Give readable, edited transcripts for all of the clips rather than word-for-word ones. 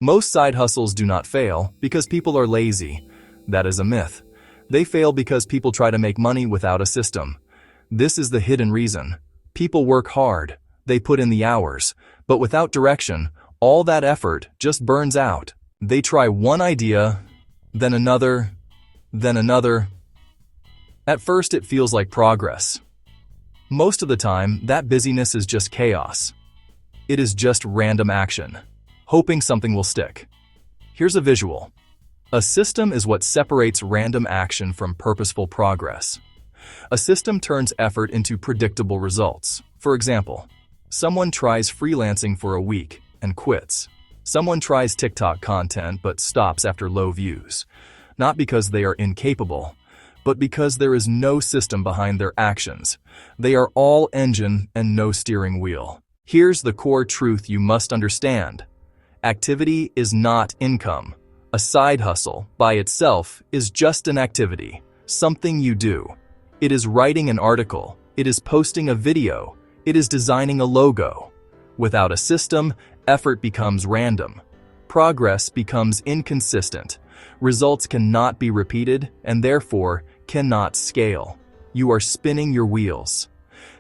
Most side hustles do not fail because people are lazy. That is a myth. They fail because people try to make money without a system. This is the hidden reason. People work hard, they put in the hours, but without direction, all that effort just burns out. They try one idea, then another, then another. At first it feels like progress. Most of the time, that busyness is just chaos. It is just random action, hoping something will stick. Here's a visual. A system is what separates random action from purposeful progress. A system turns effort into predictable results. For example, someone tries freelancing for a week and quits. Someone tries TikTok content but stops after low views. Not because they are incapable, but because there is no system behind their actions. They are all engine and no steering wheel. Here's the core truth you must understand. Activity is not income. A side hustle, by itself, is just an activity, something you do. It is writing an article, it is posting a video, it is designing a logo. Without a system, effort becomes random. Progress becomes inconsistent. Results cannot be repeated and therefore cannot scale. You are spinning your wheels.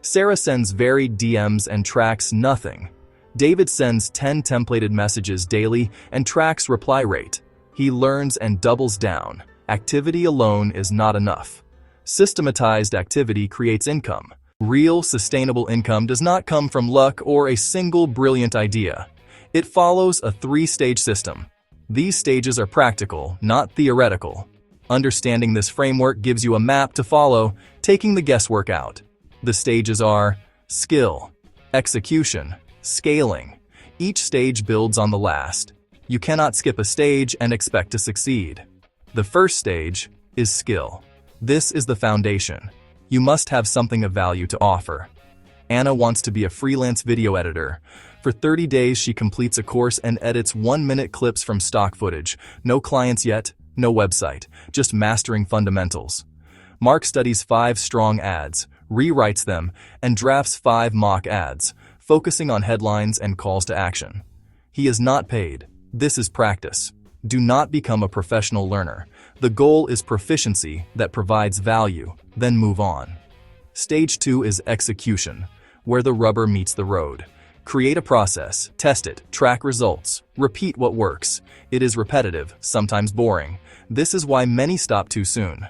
Sarah sends varied DMs and tracks nothing. David sends 10 templated messages daily and tracks reply rate. He learns and doubles down. Activity alone is not enough. Systematized activity creates income. Real, sustainable income does not come from luck or a single brilliant idea. It follows a 3-stage system. These stages are practical, not theoretical. Understanding this framework gives you a map to follow, taking the guesswork out. The stages are skill, execution, scaling. Each stage builds on the last. You cannot skip a stage and expect to succeed. The first stage is skill. This is the foundation. You must have something of value to offer. Anna wants to be a freelance video editor. For 30 days, she completes a course and edits 1-minute clips from stock footage. No clients yet, no website, just mastering fundamentals. Mark studies 5 strong ads, rewrites them, and drafts 5 mock ads, focusing on headlines and calls to action. He is not paid. This is practice. Do not become a professional learner. The goal is proficiency that provides value, then move on. Stage 2 is execution, where the rubber meets the road. Create a process, test it, track results, repeat what works. It is repetitive, sometimes boring. This is why many stop too soon.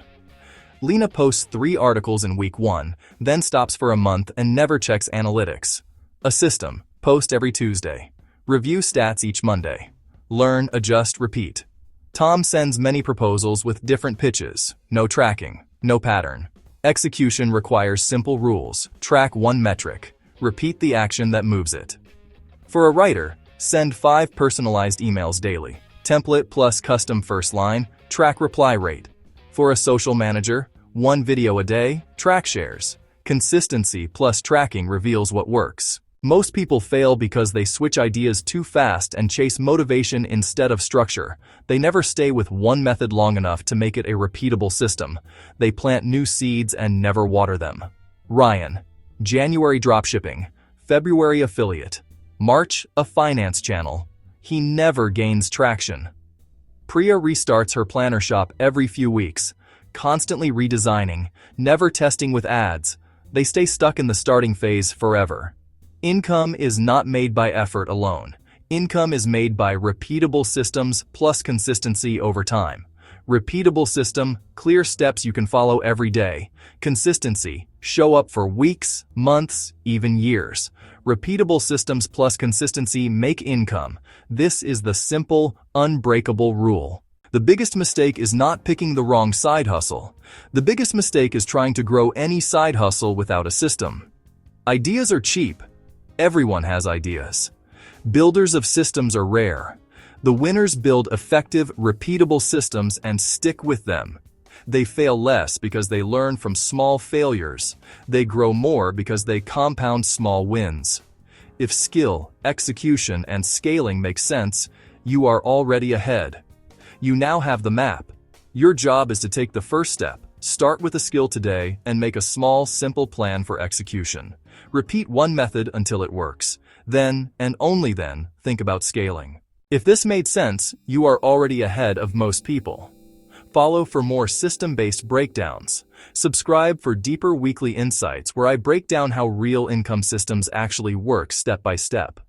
Lena posts 3 articles in week 1, then stops for a month and never checks analytics. A system: post every Tuesday. Review stats each Monday. Learn, adjust, repeat. Tom sends many proposals with different pitches. No tracking, no pattern. Execution requires simple rules. Track 1 metric. Repeat the action that moves it. For a writer, send 5 personalized emails daily. Template plus custom first line. Track reply rate. For a social manager, 1 video a day. Track shares. Consistency plus tracking reveals what works. Most people fail because they switch ideas too fast and chase motivation instead of structure. They never stay with one method long enough to make it a repeatable system. They plant new seeds and never water them. Ryan: January dropshipping, February affiliate, March a finance channel. He never gains traction. Priya restarts her planner shop every few weeks, constantly redesigning, never testing with ads. They stay stuck in the starting phase forever. Income is not made by effort alone. Income is made by repeatable systems plus consistency over time. Repeatable system, clear steps you can follow every day. Consistency, show up for weeks, months, even years. Repeatable systems plus consistency make income. This is the simple, unbreakable rule. The biggest mistake is not picking the wrong side hustle. The biggest mistake is trying to grow any side hustle without a system. Ideas are cheap. Everyone has ideas. Builders of systems are rare. The winners build effective, repeatable systems and stick with them. They fail less because they learn from small failures. They grow more because they compound small wins. If skill, execution, and scaling make sense, you are already ahead. You now have the map. Your job is to take the first step. Start with a skill today and make a small, simple plan for execution. Repeat one method until it works. Then, and only then, think about scaling. If this made sense, you are already ahead of most people. Follow for more system-based breakdowns. Subscribe for deeper weekly insights where I break down how real income systems actually work step by step.